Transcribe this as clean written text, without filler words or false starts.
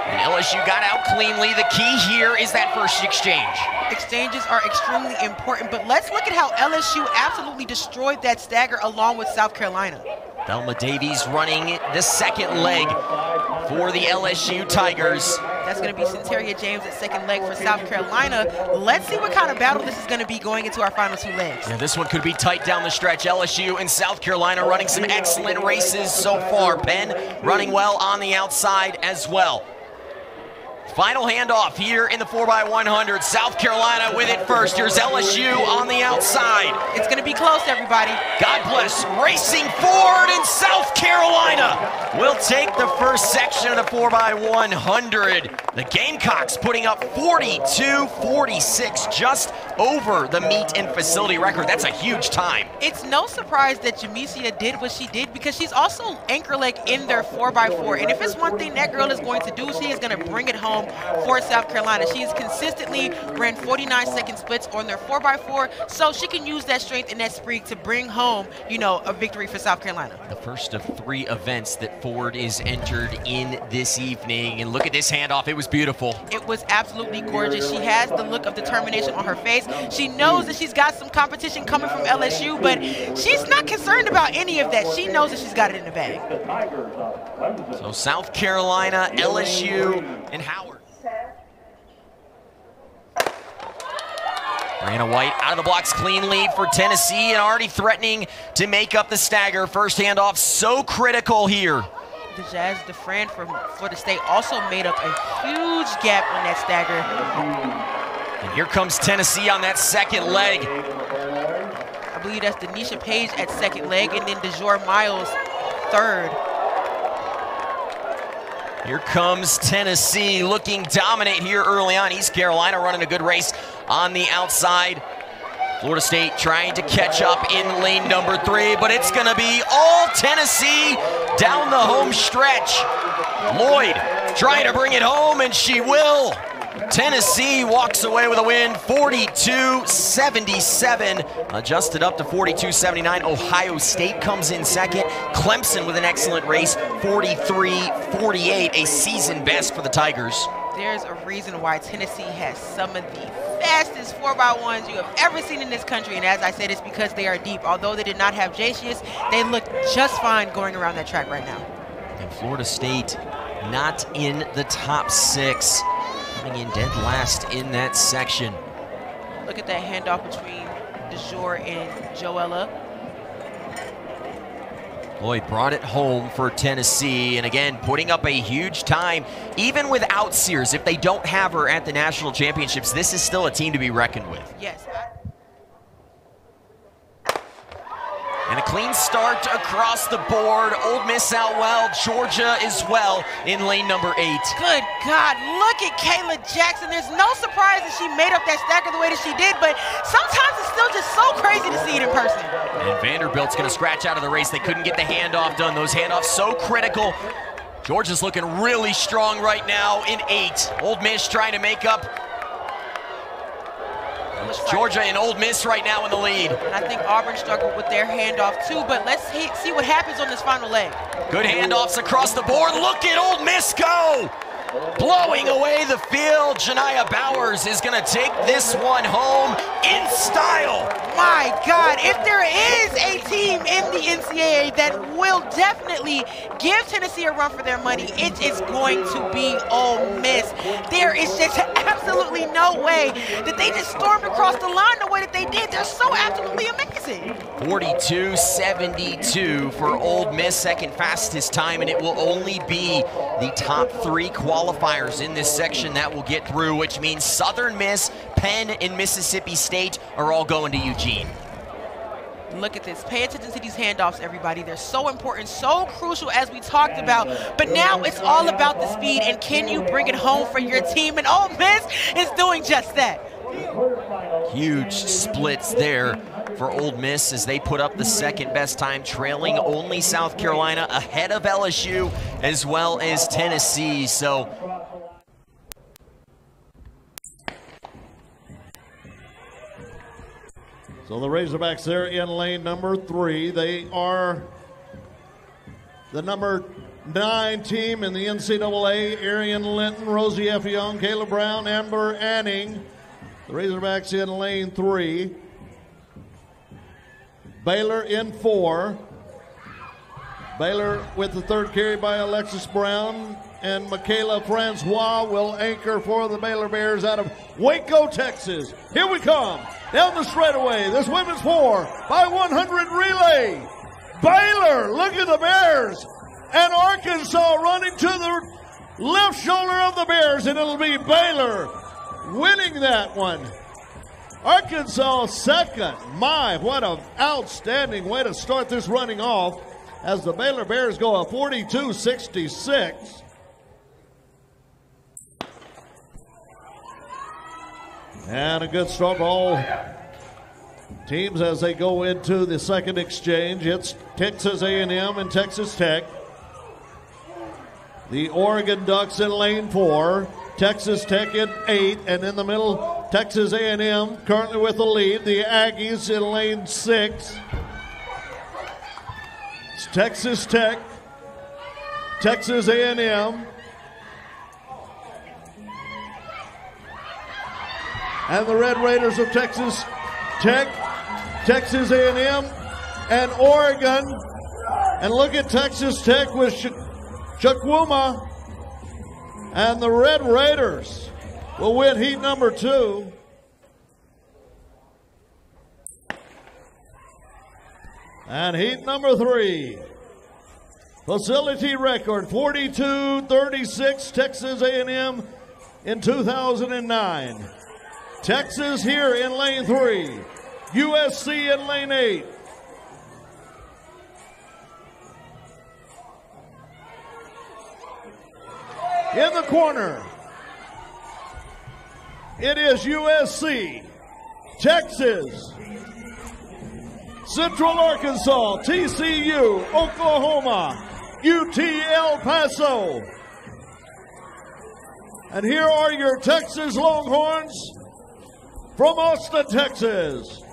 And LSU got out cleanly. The key here is that first exchange. Exchanges are extremely important, but let's look at how LSU absolutely destroyed that stagger along with South Carolina. Thelma Davies running the second leg for the LSU Tigers. That's going to be Centeria James at second leg for South Carolina. Let's see what kind of battle this is going to be going into our final two legs. Yeah, this one could be tight down the stretch. LSU and South Carolina running some excellent races so far. Penn running well on the outside as well. Final handoff here in the 4x100. South Carolina with it first. Here's LSU on the outside. It's going to be close, everybody. God bless. Racing forward, and South Carolina will take the first section of the 4x100. The Gamecocks putting up 42-46, just over the meet and facility record. That's a huge time. It's no surprise that Jamesia did what she did because she's also anchor leg in their 4x4. And if it's one thing that girl is going to do, she is going to bring it home for South Carolina. She has consistently ran 49-second splits on their 4x4, so she can use that strength and that spree to bring home, you know, a victory for South Carolina. The first of 3 events that Ford is entered in this evening. And look at this handoff. It was beautiful. It was absolutely gorgeous. She has the look of determination on her face. She knows that she's got some competition coming from LSU, but she's not concerned about any of that. She knows that she's got it in the bag. So South Carolina, LSU, and Howard. Brianna White out of the blocks cleanly for Tennessee and already threatening to make up the stagger. First handoff so critical here. The Jazz DeFran from Florida State also made up a huge gap on that stagger. And here comes Tennessee on that second leg. I believe that's Denisha Page at second leg and then DeJour Miles third. Here comes Tennessee looking dominant here early on. East Carolina running a good race on the outside. Florida State trying to catch up in lane number 3, but it's gonna be all Tennessee down the home stretch. Lloyd trying to bring it home, and she will. Tennessee walks away with a win, 42-77, adjusted up to 42-79. Ohio State comes in second. Clemson with an excellent race, 43-48, a season best for the Tigers. There's a reason why Tennessee has some of the fastest 4x1s you have ever seen in this country, and as I said, it's because they are deep. Although they did not have Jasius, they look just fine going around that track right now. And Florida State not in the top 6. Coming in dead last in that section. Look at that handoff between DeJour and Joella. Lloyd brought it home for Tennessee, and again, putting up a huge time. Even without Sears, if they don't have her at the national championships, this is still a team to be reckoned with. Yes. And a clean start across the board. Ole Miss out well, Georgia as well in lane number 8. Good God, look at Kayla Jackson. There's no surprise that she made up that stagger the way that she did, but sometimes it's still just so crazy to see it in person. And Vanderbilt's gonna scratch out of the race. They couldn't get the handoff done. Those handoffs so critical. Georgia's looking really strong right now in 8. Ole Miss trying to make up. Georgia and Ole Miss right now in the lead. And I think Auburn struggled with their handoff too, but let's see what happens on this final leg. Good handoffs across the board. Look at Ole Miss go! Blowing away the field. Janiah Bowers is going to take this one home in style. My God, if there is a team in the NCAA that will definitely give Tennessee a run for their money, it is going to be Ole Miss. There is just absolutely no way that they just stormed across the line the way that they did. They're so absolutely amazing. 42-72 for Ole Miss, second fastest time, and it will only be the top 3 qualifiers in this section that will get through, which means Southern Miss, Penn, and Mississippi State are all going to Eugene. Look at this. Pay attention to these handoffs, everybody. They're so important, so crucial, as we talked about. But now it's all about the speed, and can you bring it home for your team? And Ole Miss is doing just that. Huge splits there for Ole Miss as they put up the second best time, trailing only South Carolina, ahead of LSU as well as Tennessee. So the Razorbacks there in lane number 3. They are the number 9 team in the NCAA, Arian Linton, Rosie F. Young, Kayla Brown, Amber Anning. The Razorbacks in lane 3. Baylor in 4. Baylor with the third carry by Alexis Brown, and Michaela Francois will anchor for the Baylor Bears out of Waco, Texas. Here we come. Down the straightaway. This women's 4 by 100 relay. Baylor, look at the Bears. And Arkansas running to the left shoulder of the Bears, and it'll be Baylor winning that one. Arkansas second. My, what an outstanding way to start this running off as the Baylor Bears go a 42-66. And a good start for all teams as they go into the second exchange. It's Texas A&M and Texas Tech. The Oregon Ducks in lane 4, Texas Tech in 8, and in the middle, Texas A&M currently with the lead. The Aggies in lane 6. It's Texas Tech, Texas A&M, and the Red Raiders of Texas Tech, Texas A&M, and Oregon. And look at Texas Tech with Chukwuma, and the Red Raiders will win heat number 2. And heat number 3. Facility record 42-36 Texas A&M in 2009. Texas here in lane 3. USC in lane 8. In the corner, it is USC, Texas, Central Arkansas, TCU, Oklahoma, UT El Paso. And here are your Texas Longhorns from Austin, Texas.